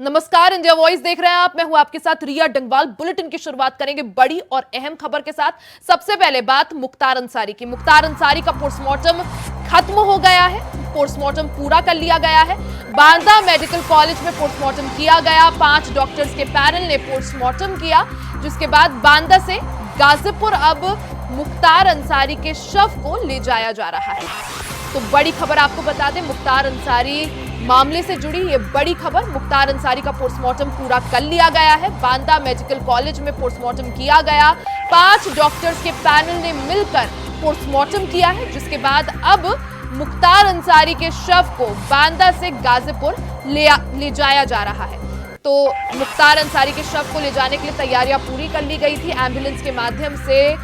नमस्कार, India voice देख रहे हैं आप। मैं हूं आपके साथ रिया डंगवाल। बुलेटिन की शुरुआत करेंगे बड़ी और अहम खबर के साथ। सबसे पहले बात मुख्तार अंसारी की। मुख्तार अंसारी का पोस्टमार्टम खत्म हो गया है, पोस्टमार्टम पूरा कर लिया गया है। बांदा मेडिकल कॉलेज में पोस्टमार्टम किया गया। 5 डॉक्टर्स के पैनल ने पोस्टमार्टम किया, जिसके बाद बांदा से गाजीपुर अब मुख्तार अंसारी के शव को ले जाया जा रहा है। तो बड़ी खबर आपको बता दें, मुख्तार अंसारी मामले से जुड़ी ये बड़ी खबर। मुख्तार अंसारी का पोस्टमार्टम पूरा कर लिया गया है। बांदा मेडिकल कॉलेज में पोस्टमार्टम किया गया। 5 डॉक्टर्स के पैनल ने मिलकर पोस्टमार्टम किया है, जिसके बाद अब मुख्तार अंसारी के शव को बांदा से गाजीपुर ले जाया जा रहा है। तो मुख्तार अंसारी के शव को ले जाने के लिए तैयारियां पूरी कर ली गई थी। एम्बुलेंस के माध्यम से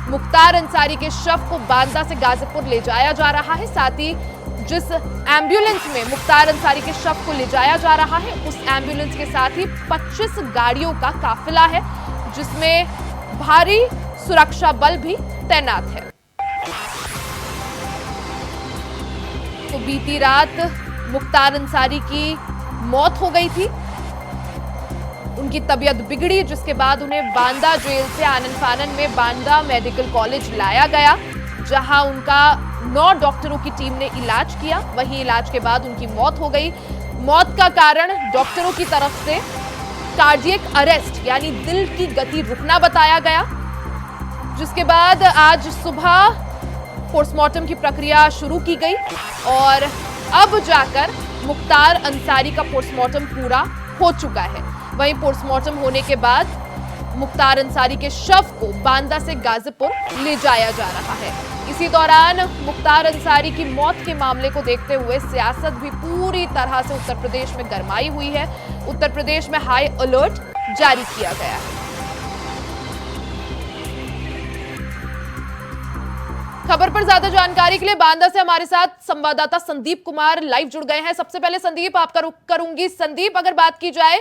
मुख्तार अंसारी के शव को बांदा से गाजीपुर ले जाया जा रहा है। साथ ही जिस एम्बुलेंस में मुख्तार अंसारी के शव को ले जाया जा रहा है, उस एम्बुलेंस के साथ ही 25 गाड़ियों का काफिला है, जिसमें भारी सुरक्षा बल भी तैनात है। तो बीती रात मुख्तार अंसारी की मौत हो गई थी। उनकी तबीयत बिगड़ी, जिसके बाद उन्हें बांदा जेल से आनन फानन में बांदा मेडिकल कॉलेज लाया गया, जहां उनका 9 डॉक्टरों की टीम ने इलाज किया। वहीं इलाज के बाद उनकी मौत हो गई। मौत का कारण डॉक्टरों की तरफ से कार्डियक अरेस्ट यानी दिल की गति रुकना बताया गया, जिसके बाद आज सुबह पोस्टमार्टम की प्रक्रिया शुरू की गई और अब जाकर मुख्तार अंसारी का पोस्टमार्टम पूरा हो चुका है। वहीं पोस्टमार्टम होने के बाद मुख्तार अंसारी के शव को बांदा से गाजीपुर ले जाया जा रहा है। इसी दौरान मुख्तार अंसारी की मौत के मामले को देखते हुए सियासत भी पूरी तरह से उत्तर प्रदेश में गरमाई हुई है। उत्तर प्रदेश में हाई अलर्ट जारी किया गया है। खबर पर ज्यादा जानकारी के लिए बांदा से हमारे साथ संवाददाता संदीप कुमार लाइव जुड़ गए हैं। सबसे पहले संदीप, आपका रुख करूंगी। संदीप, अगर बात की जाए,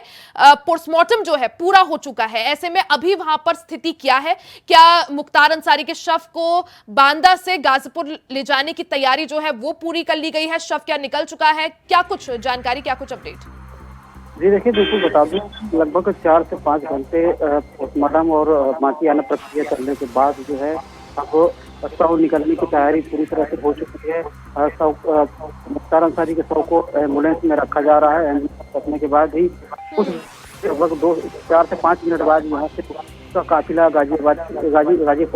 पोस्टमार्टम जो है पूरा हो चुका है, ऐसे में अभी वहां पर स्थिति क्या है? क्या मुख्तार अंसारी के शव को बांदा से गाजीपुर ले जाने की तैयारी जो है वो पूरी कर ली गई है? शव क्या निकल चुका है? क्या कुछ जानकारी, क्या कुछ अपडेट? जी देखिए, बिल्कुल बता दूं, लगभग 4 से 5 घंटे पोस्टमार्टम और बाकी अन्य प्रक्रिया करने के बाद जो है अब शव निकलने की तैयारी पूरी तरह से हो चुकी है। मुख्तार अंसारी के शव को एम्बुलेंस में रखा जा रहा है। एम्बुलेंस रखने के बाद ही कुछ लगभग 4 से 5 मिनट बाद यहाँ से का काफिला गाजीपुर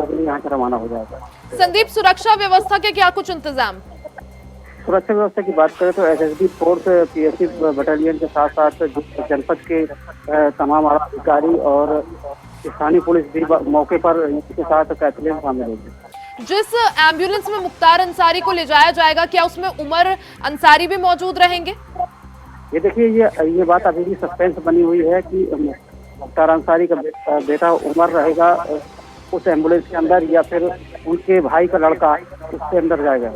के लिए यहाँ से रवाना हो जाएगा। संदीप, सुरक्षा व्यवस्था के क्या कुछ इंतजाम? सुरक्षा व्यवस्था की बात करें तो एसएसबी फोर्स, पीएससी बटालियन के साथ साथ जनपद के तमाम आला अधिकारी और स्थानीय पुलिस भी मौके पर इसके साथ काफिले में शामिल होगी। जिस एम्बुलेंस में मुख्तार अंसारी को ले जाया जाएगा, क्या उसमें उमर अंसारी भी मौजूद रहेंगे? ये देखिए, ये बात अभी भी सस्पेंस बनी हुई है कि मुख्तार अंसारी का बेटा उमर रहेगा उस एम्बुलेंस के अंदर या फिर उनके भाई का लड़का उसके अंदर जाएगा।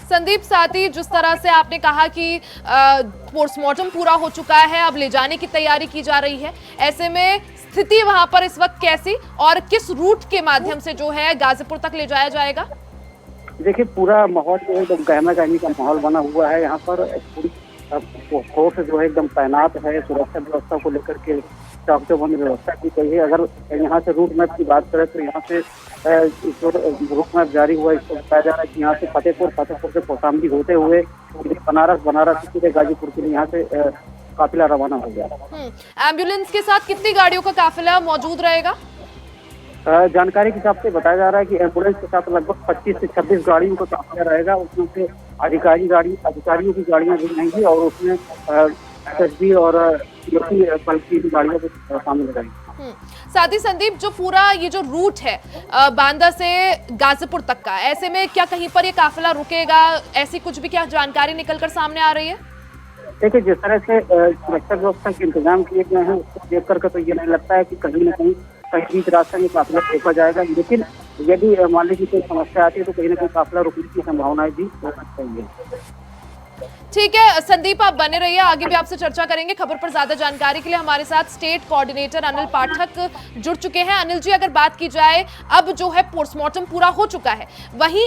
संदीप, साथ ही जिस तरह से आपने कहा कि पोस्टमार्टम पूरा हो चुका है, अब ले जाने की तैयारी की जा रही है, ऐसे में स्थिति वहां पर इस वक्त कैसी और किस रूट के माध्यम से जो है गाजीपुर तक ले जाया जाएगा? देखिए, पूरा माहौल जो है एकदम गहमा गहमी का माहौल बना हुआ है। यहाँ पर पूरी फोर्स जो है एकदम तैनात है। सुरक्षा व्यवस्था को लेकर के चाकचौबंद व्यवस्था की गई है। अगर यहाँ से रूट मैप की बात करें तो यहाँ से जो रूट मैप जारी हुआ है, इसको बताया जा रहा है कि यहाँ से फतेहपुर से कौशाम्बी होते हुए बनारस सीधे गाजीपुर के लिए यहाँ से काफिला रवाना हो गया। एम्बुलेंस के साथ कितनी गाड़ियों का काफिला मौजूद रहेगा? जानकारी के हिसाब से बताया जा रहा है कि एम्बुलेंस के साथ लगभग 25 से 26 गाड़ियों का काफिला रहेगा। उसमें से अधिकारियों की गाड़ियां भी रहेंगी और उसमें एसएसबी और बल की गाड़ियां भी शामिल रहेंगी। साथ ही संदीप, जो पूरा ये जो रूट है बांदा से गाजीपुर तक का, ऐसे में क्या कहीं पर ये काफिला रुकेगा? ऐसी कुछ भी क्या जानकारी निकलकर सामने आ रही है? देखिए, जिस तरह से सुरक्षा व्यवस्था के इंतजाम किए गए हैं उसको देख करके तो ये नहीं लगता है कि कहीं न कहीं बीच रास्ते में काफिला रोका जाएगा। लेकिन यदि मान लीजिए कोई समस्या आती है तो कहीं ना कहीं काफिला रुकने की संभावनाएं भी हो सकती है। ठीक है संदीप, आप बने रहिए, आगे भी आपसे चर्चा करेंगे। खबर पर ज्यादा जानकारी के लिए हमारे साथ स्टेट कोऑर्डिनेटर अनिल पाठक जुड़ चुके हैं। अनिल जी, अगर बात की जाए, अब जो है पोस्टमार्टम पूरा हो चुका है, वहीं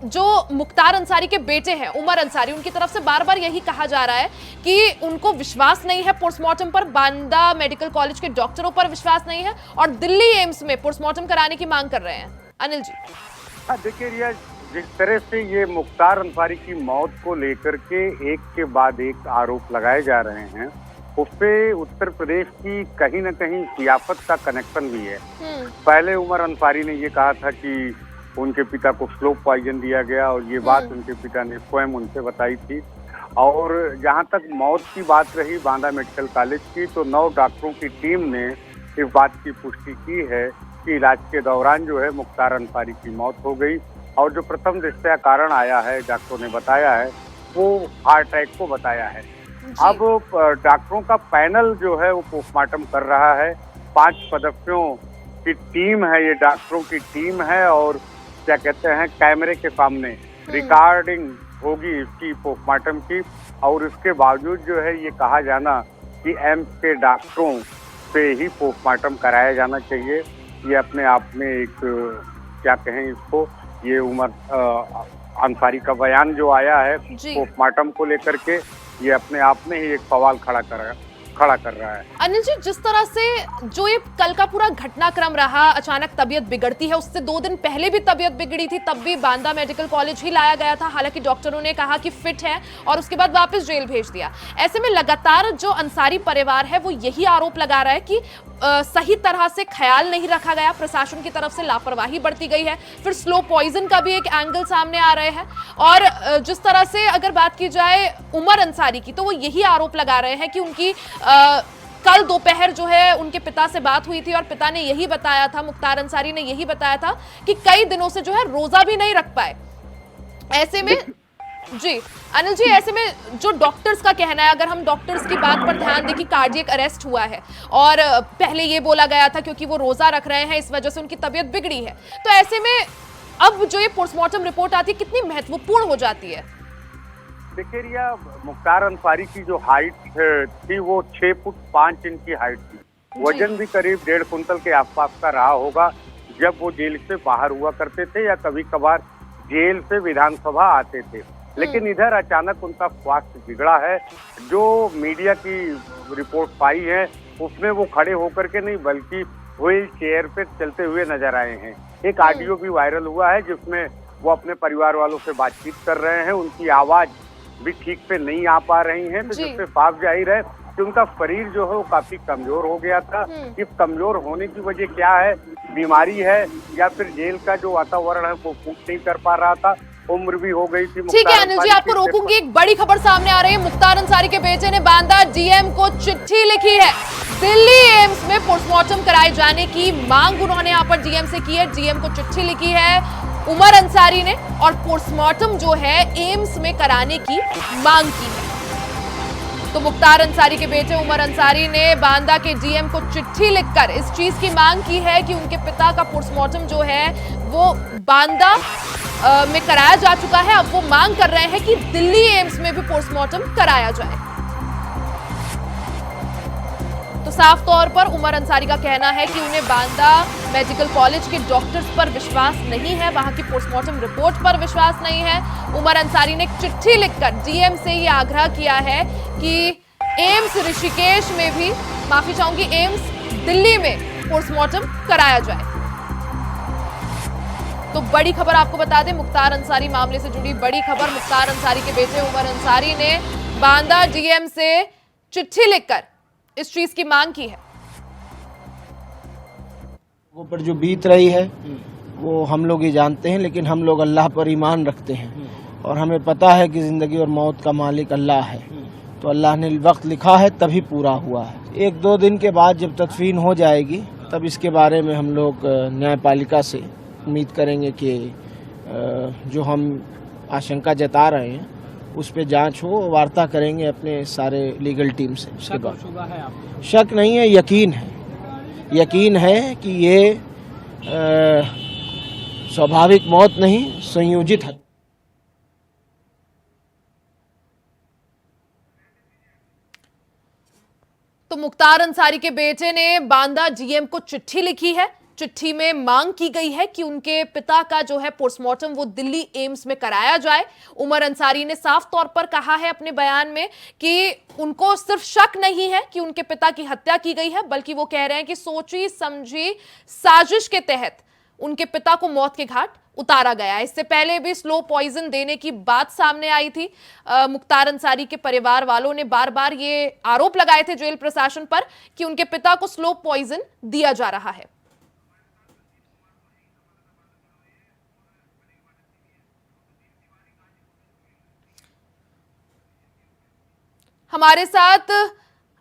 जो मुख्तार अंसारी के बेटे हैं उमर अंसारी, उनकी तरफ से बार बार यही कहा जा रहा है कि उनको विश्वास नहीं है पोस्टमार्टम पर, बांदा मेडिकल कॉलेज के डॉक्टरों पर विश्वास नहीं है और दिल्ली एम्स में पोस्टमार्टम कराने की मांग कर रहे हैं। अनिल जी। हाँ, देखिए रिया, जिस तरह से ये मुख्तार अंसारी की मौत को लेकर के एक के बाद एक आरोप लगाए जा रहे हैं, उस पे उत्तर प्रदेश की कहीं न कहीं सियासत का कनेक्शन भी है। पहले उमर अंसारी ने ये कहा था कि उनके पिता को स्लो पॉइजन दिया गया और ये बात उनके पिता ने स्वयं उनसे बताई थी। और जहां तक मौत की बात रही बांदा मेडिकल कॉलेज की, तो 9 डॉक्टरों की टीम ने इस बात की पुष्टि की है कि इलाज के दौरान जो है मुख्तार अंसारी की मौत हो गई। और जो प्रथम दृष्टया कारण आया है, डॉक्टरों ने बताया है, वो हार्ट अटैक को बताया है। अब डॉक्टरों का पैनल जो है वो पोस्टमार्टम कर रहा है। 5 सदस्यों की टीम है, ये डॉक्टरों की टीम है और क्या कहते हैं, कैमरे के सामने रिकॉर्डिंग होगी इसकी पोस्टमार्टम की। और इसके बावजूद जो है ये कहा जाना कि एम्स के डॉक्टरों से ही पोस्टमार्टम कराया जाना चाहिए, ये अपने आप में एक क्या कहें इसको, ये उमर अंसारी का बयान जो आया है पोस्टमार्टम को लेकर के, ये अपने आप में ही एक सवाल खड़ा कर रहा है। अनिल जी, जिस तरह से जो ये कल का पूरा घटनाक्रम रहा, अचानक तबीयत बिगड़ती है, उससे 2 दिन पहले भी तबीयत बिगड़ी थी, तब भी बांदा मेडिकल कॉलेज ही लाया गया था, हालांकि डॉक्टरों ने कहा कि फिट है और उसके बाद वापस जेल भेज दिया। ऐसे में लगातार जो अंसारी परिवार है वो यही आरोप लगा रहा है कि सही तरह से ख्याल नहीं रखा गया, प्रशासन की तरफ से लापरवाही बढ़ती गई है। फिर स्लो पॉइजन का भी एक एंगल सामने आ रहे हैं और जिस तरह से अगर बात की जाए उमर अंसारी की, तो वो यही आरोप लगा रहे हैं कि उनकी कल दोपहर जो है उनके पिता से बात हुई थी और पिता ने यही बताया था, मुख्तार अंसारी ने यही बताया था कि कई दिनों से जो है रोजा भी नहीं रख पाए। ऐसे में जी अनिल जी, ऐसे में जो डॉक्टर्स का कहना है, अगर हम डॉक्टर्स की बात पर ध्यान दें कि कार्डियक अरेस्ट हुआ है और पहले ये बोला गया था क्योंकि वो रोजा रख रहे हैं इस वजह से उनकी तबीयत बिगड़ी है, तो ऐसे में अब जो ये पोस्टमार्टम रिपोर्ट आती है कितनी महत्वपूर्ण हो जाती है? देखिए रिया, मुख्तार अंसारी की जो हाइट थी वो 6 फुट 5 इंच की हाइट थी। वजन भी करीब 1.5 कुंटल के आसपास का रहा होगा जब वो जेल से बाहर हुआ करते थे या कभी कभार जेल से विधानसभा आते थे। लेकिन इधर अचानक उनका स्वास्थ्य बिगड़ा है। जो मीडिया की रिपोर्ट पाई है उसमें वो खड़े होकर के नहीं बल्कि व्हील चेयर पे चलते हुए नजर आए हैं। एक ऑडियो भी वायरल हुआ है जिसमें वो अपने परिवार वालों से बातचीत कर रहे हैं, उनकी आवाज भी ठीक से नहीं आ पा रही है, तो जिससे साफ जाहिर है कि उनका शरीर जो है वो काफी कमजोर हो गया था। इस कमजोर होने की वजह क्या है, बीमारी है या फिर जेल का जो वातावरण है वो सूट नहीं कर पा रहा था, उम्र भी हो गई थी। ठीक है अनिल जी, आपको रोकूंगी। एक बड़ी खबर सामने आ रही है, मुख्तार अंसारी के बेटे ने बांदा डीएम को चिट्ठी लिखी है। दिल्ली एम्स में पोस्टमार्टम कराए जाने की मांग उन्होंने यहाँ पर डीएम से की है। डीएम को चिट्ठी लिखी है उमर अंसारी ने और पोस्टमार्टम जो है एम्स में कराने की मांग की है। तो मुख्तार अंसारी के बेटे उमर अंसारी ने बांदा के डीएम को चिट्ठी लिखकर इस चीज की मांग की है कि उनके पिता का पोस्टमार्टम जो है वो बांदा में कराया जा चुका है। अब वो मांग कर रहे हैं कि दिल्ली एम्स में भी पोस्टमार्टम कराया जाए। तो साफ तौर पर उमर अंसारी का कहना है कि उन्हें बांदा मेडिकल कॉलेज के डॉक्टर्स पर विश्वास नहीं है, वहां की पोस्टमार्टम रिपोर्ट पर विश्वास नहीं है। उमर अंसारी ने एक चिट्ठी लिखकर डीएम से ये आग्रह किया है कि एम्स ऋषिकेश में भी, माफी चाहूंगी, एम्स दिल्ली में पोस्टमार्टम कराया जाए। तो बड़ी खबर आपको बता दें, मुख्तार अंसारी मामले से जुड़ी बड़ी खबर, मुख्तार अंसारी के बेटे उमर अंसारी ने बांदा डीएम से चिट्ठी लिखकर इस चीज की मांग की है। वो पर जो बीत रही है वो हम लोग ही जानते हैं, लेकिन हम लोग अल्लाह पर ईमान रखते हैं और हमें पता है कि जिंदगी और मौत का मालिक अल्लाह है। तो अल्लाह ने वक्त लिखा है तभी पूरा हुआ है। 1-2 दिन के बाद जब तदफीन हो जाएगी तब इसके बारे में हम लोग न्यायपालिका से उम्मीद करेंगे कि जो हम आशंका जता रहे हैं उस पे जांच हो, वार्ता करेंगे अपने सारे लीगल टीम से। उसके बाद शक नहीं है, यकीन है, यकीन है कि ये स्वाभाविक मौत नहीं, संयोजित हत्या। तो मुख्तार अंसारी के बेटे ने बांदा डीएम को चिट्ठी लिखी है चिट्ठी में मांग की गई है कि उनके पिता का जो है पोस्टमार्टम वो दिल्ली एम्स में कराया जाए। उमर अंसारी ने साफ तौर पर कहा है अपने बयान में कि उनको सिर्फ शक नहीं है कि उनके पिता की हत्या की गई है, बल्कि वो कह रहे हैं कि सोची समझी साजिश के तहत उनके पिता को मौत के घाट उतारा गया। इससे पहले भी स्लो पॉइजन देने की बात सामने आई थी। मुख्तार अंसारी के परिवार वालों ने बार बार ये आरोप लगाए थे जेल प्रशासन पर कि उनके पिता को स्लो पॉइजन दिया जा रहा है। हमारे साथ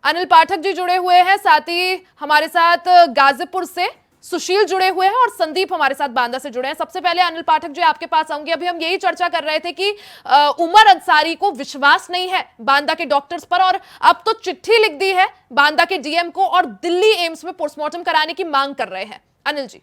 अनिल पाठक जी जुड़े हुए हैं, साथ ही हमारे साथ गाजीपुर से सुशील जुड़े हुए हैं और संदीप हमारे साथ बांदा से जुड़े हैं। सबसे पहले अनिल पाठक जी आपके पास आऊंगी। अभी हम यही चर्चा कर रहे थे कि उमर अंसारी को विश्वास नहीं है बांदा के डॉक्टर्स पर, और अब तो चिट्ठी लिख दी है बांदा के डीएम को और दिल्ली एम्स में पोस्टमार्टम कराने की मांग कर रहे हैं। अनिल जी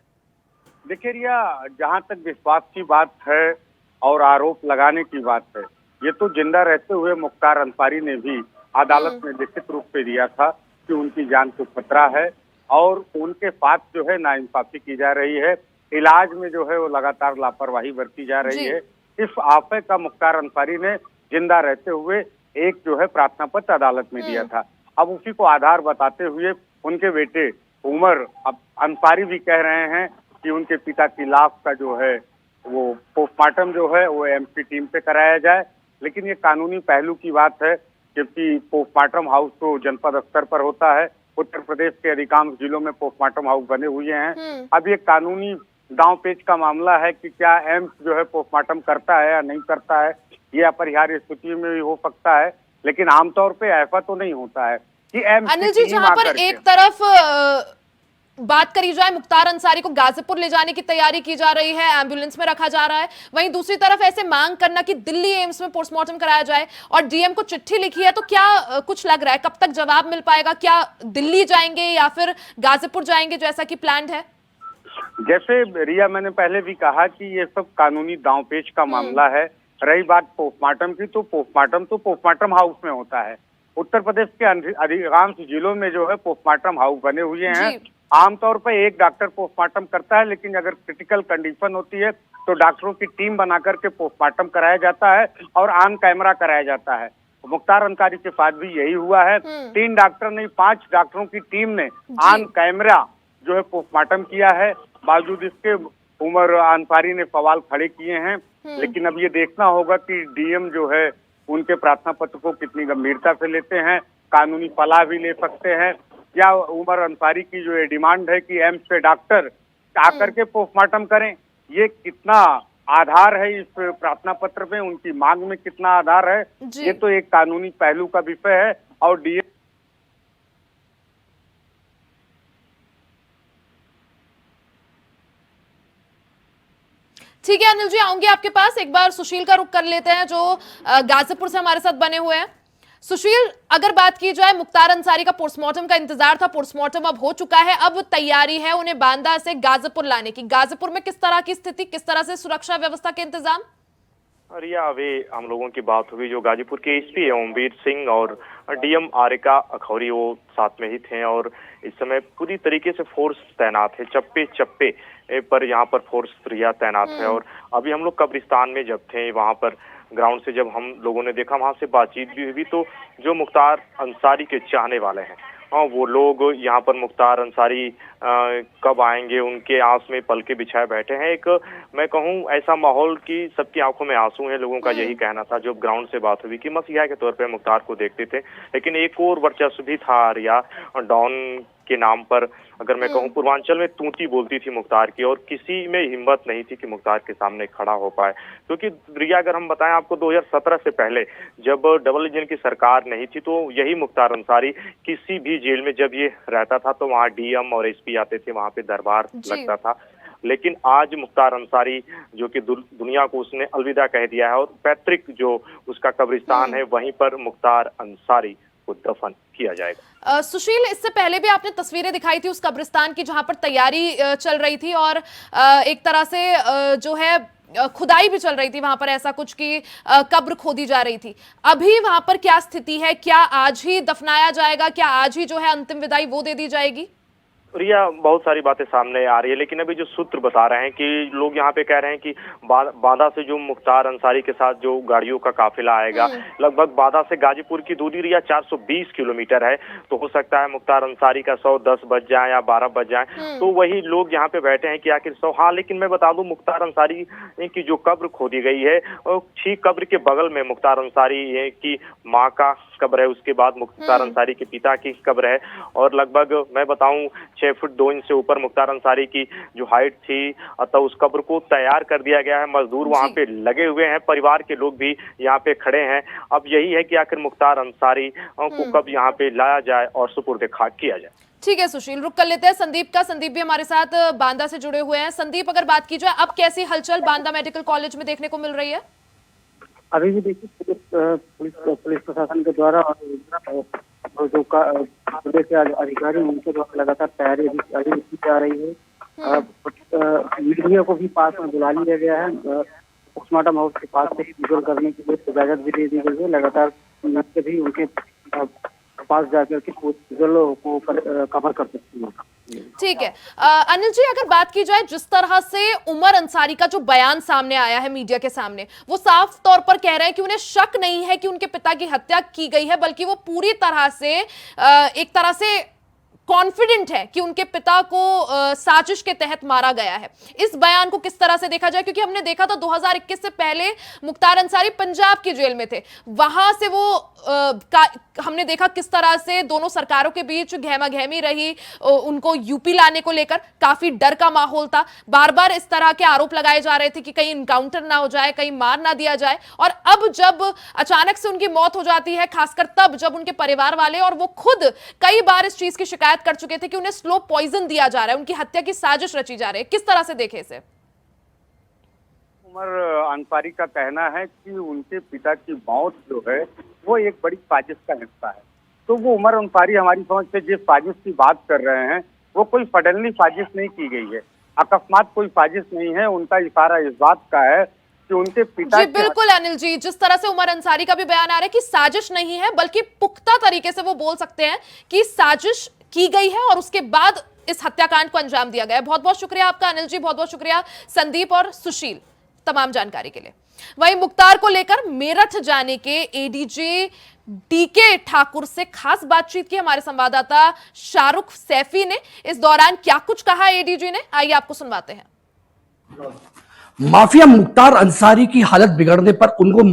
देखिए रिया, जहाँ तक विश्वास की बात है और आरोप लगाने की बात है, ये तो जिंदा रहते हुए मुख्तार अंसारी ने भी अदालत में लिखित रूप से दिया था कि उनकी जान को खतरा है और उनके साथ जो है नाइंसाफी की जा रही है, इलाज में जो है वो लगातार लापरवाही बरती जा रही है। इस आफे का मुख्तार अंसारी ने जिंदा रहते हुए एक जो है प्रार्थना पत्र अदालत में दिया था। अब उसी को आधार बताते हुए उनके बेटे उमर अंसारी भी कह रहे हैं कि उनके पिता की लाश का जो है वो पोस्टमार्टम जो है वो एम्स की टीम से कराया जाए। लेकिन ये कानूनी पहलू की बात है, जबकि पोस्टमार्टम हाउस तो जनपद स्तर पर होता है। उत्तर प्रदेश के अधिकांश जिलों में पोस्टमार्टम हाउस बने हुए हैं। अब ये कानूनी दांव पेच का मामला है कि क्या एम्स जो है पोस्टमार्टम करता है या नहीं करता है। ये अपरिहार्य स्थिति में भी हो सकता है, लेकिन आमतौर पे ऐसा तो नहीं होता है कि एम्स। अनिल जी, जहां पर एक तरफ बात करी जाए मुख्तार अंसारी को गाजीपुर ले जाने की तैयारी की जा रही है, एम्बुलेंस में रखा जा रहा है, वहीं दूसरी तरफ ऐसे मांग करना कि दिल्ली एम्स में पोस्टमार्टम कराया जाए और डीएम को चिट्ठी लिखी है, तो क्या कुछ लग रहा है कब तक जवाब मिल पाएगा? क्या दिल्ली जाएंगे या फिर गाजीपुर जाएंगे जैसा कि प्लान्ड है? जैसे रिया मैंने पहले भी कहा कि ये सब कानूनी दांवपेच का मामला है। रही बात पोस्टमार्टम की, तो पोस्टमार्टम हाउस में होता है। उत्तर प्रदेश के अधिकांश जिलों में जो है पोस्टमार्टम हाउस बने हुए हैं। आमतौर पर एक डॉक्टर पोस्टमार्टम करता है, लेकिन अगर क्रिटिकल कंडीशन होती है तो डॉक्टरों की टीम बना करके पोस्टमार्टम कराया जाता है और ऑन कैमरा कराया जाता है। मुख्तार अंसारी के साथ भी यही हुआ है। 3 डॉक्टर नहीं 5 डॉक्टरों की टीम ने ऑन कैमरा जो है पोस्टमार्टम किया है। बावजूद इसके उमर अंसारी ने सवाल खड़े किए हैं। लेकिन अब ये देखना होगा कि डीएम जो है उनके प्रार्थना पत्र को कितनी गंभीरता से लेते हैं, कानूनी सलाह भी ले सकते हैं, या उमर अंसारी की जो ये डिमांड है कि एम्स के डॉक्टर आकर के पोस्टमार्टम करें, ये कितना आधार है इस प्रार्थना पत्र में, उनकी मांग में कितना आधार है, ये तो एक कानूनी पहलू का विषय है। और डीएम ठीक है अनिल जी, आऊंगी आपके पास। एक बार सुशील का रुख कर लेते हैं जो गाजीपुर से हमारे साथ बने हुए हैं। सुशील, अगर बात की जाए मुख्तार अंसारी का पोस्टमार्टम का इंतजार था, पोस्टमार्टम अब हो चुका है, अब तैयारी है उन्हें बांदा से गाजीपुर लाने की। गाजीपुर में किस तरह की स्थिति, किस तरह से सुरक्षा व्यवस्था के इंतजाम? रिया, अभी हम लोगों की बात हुई जो गाजीपुर के एसपी ओमवीर सिंह और डीएम आरिका अखौरी, वो साथ में ही थे और इस समय पूरी तरीके से फोर्स तैनात है। चप्पे चप्पे पर यहाँ पर फोर्स रिया तैनात है। और अभी हम लोग कब्रिस्तान में जब थे, वहाँ पर ग्राउंड से जब हम लोगों ने देखा, वहाँ से बातचीत भी हुई, तो जो मुख्तार अंसारी के चाहने वाले हैं वो लोग यहाँ पर मुख्तार अंसारी कब आएंगे उनके आस में पलके बिछाए बैठे हैं। एक मैं कहूँ ऐसा माहौल की सबकी आंखों में आंसू हैं। लोगों का यही कहना था जब ग्राउंड से बात हुई कि मसीहा के तौर पे मुख्तार को देखते थे, लेकिन एक और वर्चस्व भी था रिया डॉन के नाम पर। अगर मैं कहूँ पूर्वांचल में तूती बोलती थी मुख्तार की, और किसी में हिम्मत नहीं थी कि मुख्तार के सामने खड़ा हो पाए। क्योंकि रिया, अगर हम बताएं आपको, 2017 से पहले जब डबल इंजन की सरकार नहीं थी, तो यही मुख्तार अंसारी किसी भी जेल में जब ये रहता था तो वहाँ डीएम और एसपी आते थे, वहाँ पे दरबार लगता था। लेकिन आज मुख्तार अंसारी जो कि दुनिया को उसने अलविदा कह दिया है, और पैतृक जो उसका कब्रिस्तान है वहीं पर मुख्तार अंसारी को दफन किया जाएगा। सुशील, इससे पहले भी आपने तस्वीरें दिखाई थी उस कब्रिस्तान की जहां पर तैयारी चल रही थी और एक तरह से जो है खुदाई भी चल रही थी वहां पर, ऐसा कुछ कि कब्र खोदी जा रही थी। अभी वहां पर क्या स्थिति है? क्या आज ही दफनाया जाएगा? क्या आज ही जो है अंतिम विदाई वो दे दी जाएगी? रिया, बहुत सारी बातें सामने आ रही है, लेकिन अभी जो सूत्र बता रहे हैं कि लोग यहाँ पे कह रहे हैं कि बांदा से जो मुख्तार अंसारी के साथ जो गाड़ियों का काफिला आएगा, लगभग बांदा से गाजीपुर की दूरी रिया 420 किलोमीटर है। तो हो सकता है मुख्तार अंसारी का 110 बज जाए या 12 बज जाए, तो वही लोग यहाँ पे बैठे हैं कि आखिर 100। हाँ, लेकिन मैं बता दूं, मुख्तार अंसारी की जो कब्र खोदी गई है, ठीक कब्र के बगल में मुख्तार अंसारी की माँ का कब्र है, उसके बाद मुख्तार अंसारी के पिता की कब्र है, और लगभग मैं बताऊं 6 फुट 2 इंच से ऊपर मुख्तार अंसारी की जो हाइट थी, अतः उस कब्र को तैयार कर दिया गया है। मजदूर वहां पे लगे हुए हैं, परिवार के लोग भी यहाँ पे खड़े हैं। अब यही है कि आखिर मुख्तार अंसारी को कब यहाँ पे लाया जाए और सुपुर्द खाक किया जाए। ठीक है सुशील, रुक कर लेते हैं संदीप का। संदीप भी हमारे साथ बांदा से जुड़े हुए हैं। संदीप, अगर बात की जाए, अब कैसी हलचल बांदा मेडिकल कॉलेज में देखने को मिल रही है? अभी भी देखिए पुलिस प्रशासन के द्वारा और जो प्रदेश के अधिकारी उनके द्वारा लगातार तैयारी अभी की जा रही है। मीडिया को भी पास में बुला लिया गया है। पोस्टमार्टम हाउस के पास से ही विजुअल करने के लिए इजाजत भी दे दी गई है। लगातार भी उनके पास जाकर के विजुअल को कवर कर सकती है। ठीक है अनिल जी, अगर बात की जाए जिस तरह से उमर अंसारी का जो बयान सामने आया है मीडिया के सामने, वो साफ तौर पर कह रहे हैं कि उन्हें शक नहीं है कि उनके पिता की हत्या की गई है, बल्कि वो पूरी तरह से एक तरह से कॉन्फिडेंट है कि उनके पिता को साजिश के तहत मारा गया है। इस बयान को किस तरह से देखा जाए, क्योंकि हमने देखा था 2021 से पहले मुख्तार अंसारी पंजाब की जेल में थे, वहां से वो हमने देखा किस तरह से दोनों सरकारों के बीच गहमागहमी रही, उनको यूपी लाने को लेकर काफी डर का माहौल था। बार बार इस तरह के आरोप लगाए जा रहे थे कि कहीं इनकाउंटर ना हो जाए, कहीं मार ना दिया जाए, और अब जब अचानक से उनकी मौत हो जाती है, खासकर तब जब उनके परिवार वाले और वो खुद कई बार इस चीज की शिकायत कर चुके थे कि उन्हें स्लो पॉइजन दिया जा रहा है, उनकी हत्या की साजिश रची जा रही है, किस तरह से देखे इसे? उमर अंसारी का कहना है कि उनके पिता की मौत जो है वो एक बड़ी साजिश का हिस्सा है। तो वो उमर अंसारी हमारी समझ से जिस साजिश की बात कर रहे हैं वो कोई सडनली साजिश नहीं की गई है, अकस्मात कोई साजिश नहीं है। उनका इशारा इस बात का है कि उनके पिता जी बिल्कुल अनिल जी, जिस तरह से उमर अंसारी का भी बयान आ रहा है कि साजिश नहीं है, बल्कि पुख्ता तरीके से वो बोल सकते हैं कि साजिश की गई है और उसके बाद इस हत्याकांड को अंजाम दिया गया है। बहुत बहुत शुक्रिया आपका अनिल जी, बहुत बहुत शुक्रिया संदीप और सुशील तमाम जानकारी के लिए। वहीं मुख्तार को लेकर मेरठ जाने के एडीजी डीके ठाकुर से खास बातचीत की हमारे संवाददाता शाहरुख सैफी ने। इस दौरान क्या कुछ कहा एडीजी ने, आइए आपको सुनवाते हैं। माफिया मुख्तार अंसारी की हालत बिगड़ने पर उनको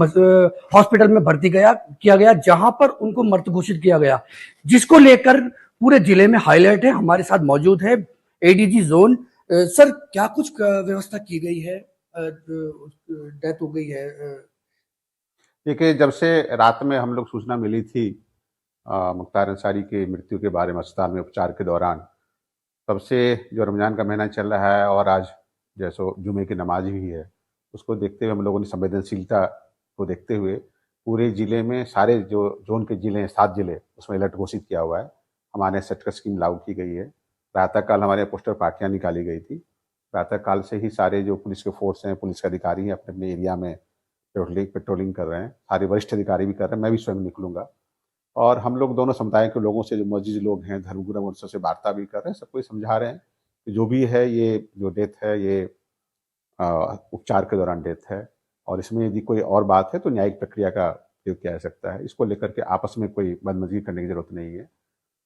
हॉस्पिटल में भर्ती किया गया, जहां पर उनको मृत घोषित किया गया, जिसको लेकर पूरे जिले में हाईलाइट है। हमारे साथ मौजूद है एडीजी जोन। सर, क्या कुछ व्यवस्था की गई है? डेथ हो गई है। देखिए, जब से रात में हम लोग सूचना मिली थी मुख्तार अंसारी की मृत्यु के बारे में अस्पताल में उपचार के दौरान, तब से जो रमजान का महीना चल रहा है और आज जैसो जुमे की नमाज भी है, उसको देखते हुए हम लोगों ने संवेदनशीलता को देखते हुए पूरे जिले में सारे जो जोन के जिले हैं 7 जिले, उसमें अलर्ट घोषित किया हुआ है। हमारे सेक्टर स्कीम लागू की गई है। प्रातःकाल हमारे पोस्टर पार्टियां निकाली गई थी। प्रातःकाल से ही सारे जो पुलिस के फोर्स हैं, पुलिस के अधिकारी हैं, अपने अपने एरिया में पेट्रोलिंग कर रहे हैं। सारे वरिष्ठ अधिकारी भी कर रहे हैं, मैं भी स्वयं निकलूंगा। और हम लोग दोनों समुदाय के लोगों से, जो मस्जिद लोग हैं, धर्मगुरु, उनसे वार्ता भी कर रहे हैं। सबको समझा रहे हैं कि जो भी है, ये जो डेथ है ये उपचार के दौरान डेथ है, और इसमें यदि कोई और बात है तो न्यायिक प्रक्रिया का प्रयोग किया जा सकता है। इसको लेकर के आपस में कोई बदमजगी करने की जरूरत नहीं है,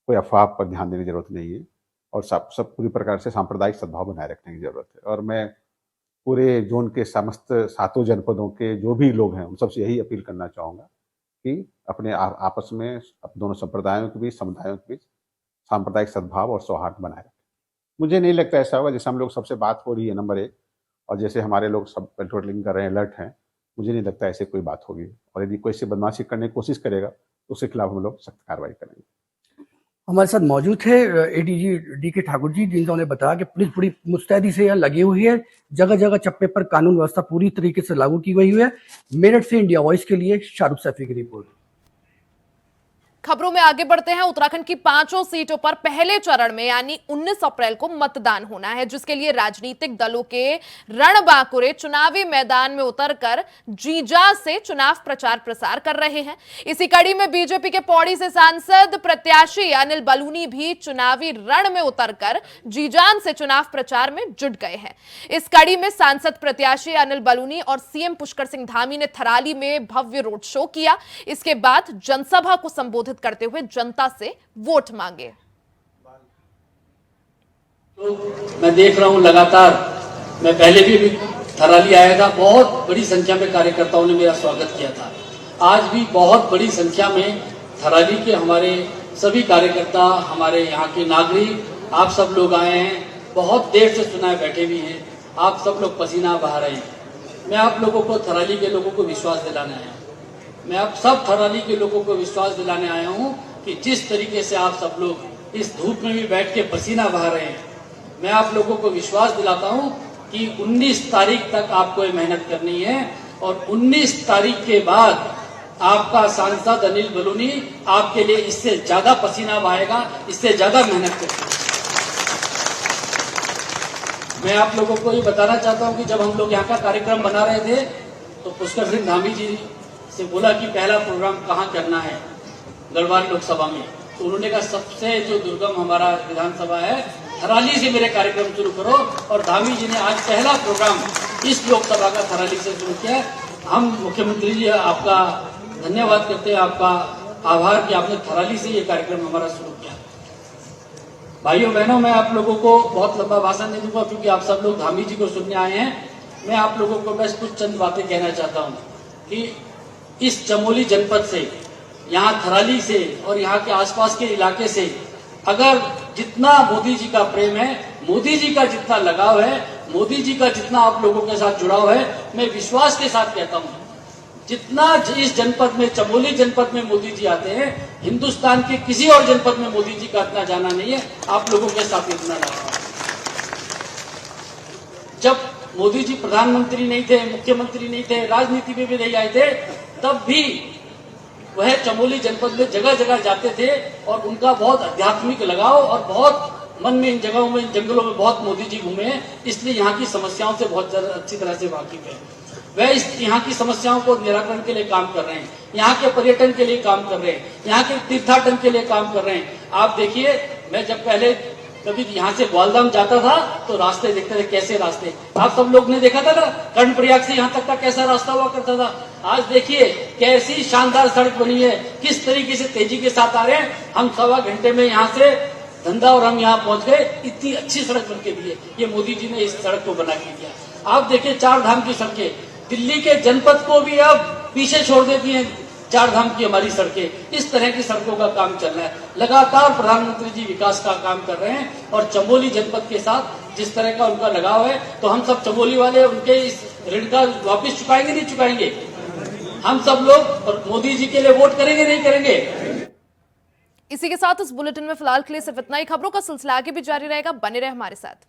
कोई अफवाह पर ध्यान देने की जरूरत नहीं है, और सब पूरी प्रकार से सांप्रदायिक सद्भाव बनाए रखने की जरूरत है। और मैं पूरे जोन के समस्त 7 जनपदों के जो भी लोग हैं उन सबसे यही अपील करना चाहूँगा कि अपने आपस में दोनों संप्रदायों के बीच, समुदायों के बीच सांप्रदायिक सद्भाव और सौहार्द बनाए रखें। मुझे नहीं लगता ऐसा होगा। जैसे हम लोग सबसे बात हो रही है नंबर 1, और जैसे हमारे लोग सब पेट्रोलिंग कर रहे हैं, अलर्ट हैं, मुझे नहीं लगता ऐसे कोई बात होगी। और यदि कोई से बदमाशी करने की कोशिश करेगा तो उसके खिलाफ हम लोग सख्त कार्रवाई करेंगे। हमारे साथ मौजूद है एडीजी डीके ठाकुर जी, जिन्होंने बताया कि पुलिस पूरी मुस्तैदी से यहाँ लगी हुई है। जगह जगह चप्पे पर कानून व्यवस्था पूरी तरीके से लागू की गई हुई है। मेरठ से इंडिया वॉइस के लिए शाहरुख सैफी की रिपोर्ट। खबरों में आगे बढ़ते हैं। उत्तराखंड की 5 सीटों पर पहले चरण में यानी 19 अप्रैल को मतदान होना है, जिसके लिए राजनीतिक दलों के रणबांकुरे चुनावी मैदान में उतरकर जीजा से चुनाव प्रचार प्रसार कर रहे हैं। इसी कड़ी में बीजेपी के पौड़ी से सांसद प्रत्याशी अनिल बलूनी भी चुनावी रण में उतरकर जीजान से चुनाव प्रचार में जुट गए हैं। इस कड़ी में सांसद प्रत्याशी अनिल बलूनी और सीएम पुष्कर सिंह धामी ने थराली में भव्य रोड शो किया। इसके बाद जनसभा को संबोधित करते हुए जनता से वोट मांगे। तो मैं देख रहा हूं लगातार, मैं पहले भी थराली आया था, बहुत बड़ी संख्या में कार्यकर्ताओं ने मेरा स्वागत किया था। आज भी बहुत बड़ी संख्या में थराली के हमारे सभी कार्यकर्ता, हमारे यहाँ के नागरिक, आप सब लोग आए हैं। बहुत देर से सुनाए बैठे भी हैं, आप सब लोग पसीना बहा रहे हैं। मैं आप लोगों को, थराली के लोगों को विश्वास दिलाने आया हूँ। मैं आप सब थराली के लोगों को विश्वास दिलाने आया हूं कि जिस तरीके से आप सब लोग इस धूप में भी बैठ के पसीना बहा रहे हैं, मैं आप लोगों को विश्वास दिलाता हूं कि 19 तारीख तक आपको ये मेहनत करनी है और 19 तारीख के बाद आपका सांसद अनिल बलूनी आपके लिए इससे ज्यादा पसीना बहाएगा, इससे ज्यादा मेहनत करेगा। मैं आप लोगों को ये बताना चाहता हूं कि जब हम लोग यहाँ का कार्यक्रम बना रहे थे तो पुष्कर सिंह धामी जी से बोला कि पहला प्रोग्राम कहाँ करना है, गढ़वाल लोकसभा में। तो उन्होंने कहा सबसे जो दुर्गम हमारा विधानसभा है, थराली से मेरे कार्यक्रम शुरू करो। और धामी जी ने आज पहला प्रोग्राम इस लोकसभा का थराली से शुरू किया। हम मुख्यमंत्री जी आपका धन्यवाद करते हैं, आपका आभार कि आपने थराली से ये कार्यक्रम हमारा शुरू किया। भाइयों बहनों, मैं आप लोगों को बहुत लंबा भाषण नहीं दूंगा क्योंकि आप सब लोग धामी जी को सुनने आए हैं। मैं आप लोगों को बस कुछ चंद बातें कहना चाहता हूँ कि इस चमोली जनपद से, यहाँ थराली से और यहाँ के आसपास के इलाके से अगर जितना मोदी जी का प्रेम है, मोदी जी का जितना लगाव है, मोदी जी का जितना आप लोगों के साथ जुड़ाव है, मैं विश्वास के साथ कहता हूँ जितना इस जनपद में, चमोली जनपद में मोदी जी आते हैं, हिंदुस्तान के किसी और जनपद में मोदी जी का इतना जाना नहीं है, आप लोगों के साथ इतना लगाव। जब मोदी जी प्रधानमंत्री नहीं थे, मुख्यमंत्री नहीं थे, राजनीति में भी नहीं आए थे, तब भी वह चमोली जनपद में जगह जगह जाते थे और उनका बहुत आध्यात्मिक लगाव और बहुत मन में इन जगहों में, इन जंगलों में बहुत मोदी जी घूमे हैं, इसलिए यहाँ की समस्याओं से बहुत अच्छी तरह से वाकिफ है। वह इस यहाँ की समस्याओं को निराकरण के लिए काम कर रहे हैं, यहाँ के पर्यटन के लिए काम कर रहे हैं, यहाँ के तीर्थाटन के लिए काम कर रहे हैं। आप देखिए, मैं जब पहले कभी यहाँ से ग्वालधाम जाता था तो रास्ते देखते थे, कैसे रास्ते आप सब लोग ने देखा था ना, कर्णप्रयाग से यहाँ तक का कैसा रास्ता हुआ करता था। आज देखिए कैसी शानदार सड़क बनी है, किस तरीके से तेजी के साथ आ रहे हैं। हम 1.25 घंटे में यहाँ से धंधा और हम यहाँ पहुंच गए, इतनी अच्छी सड़क बन के दी है। ये मोदी जी ने इस सड़क को बना के दिया। आप देखिए 4 धाम की सड़कें, दिल्ली के जनपद को भी अब पीछे छोड़ देती है 4 धाम की हमारी सड़कें। इस तरह की सड़कों का काम चल रहा है। लगातार प्रधानमंत्री जी विकास का काम कर रहे हैं और चमोली जनपद के साथ जिस तरह का उनका लगाव है, तो हम सब चमोली वाले उनके इस ऋण का वापिस चुकाएंगे नहीं चुकाएंगे? हम सब लोग और मोदी जी के लिए वोट करेंगे नहीं करेंगे? इसी के साथ इस बुलेटिन में फिलहाल के लिए सिर्फ इतना ही। खबरों का सिलसिला आगे भी जारी रहेगा, बने रहे हमारे साथ।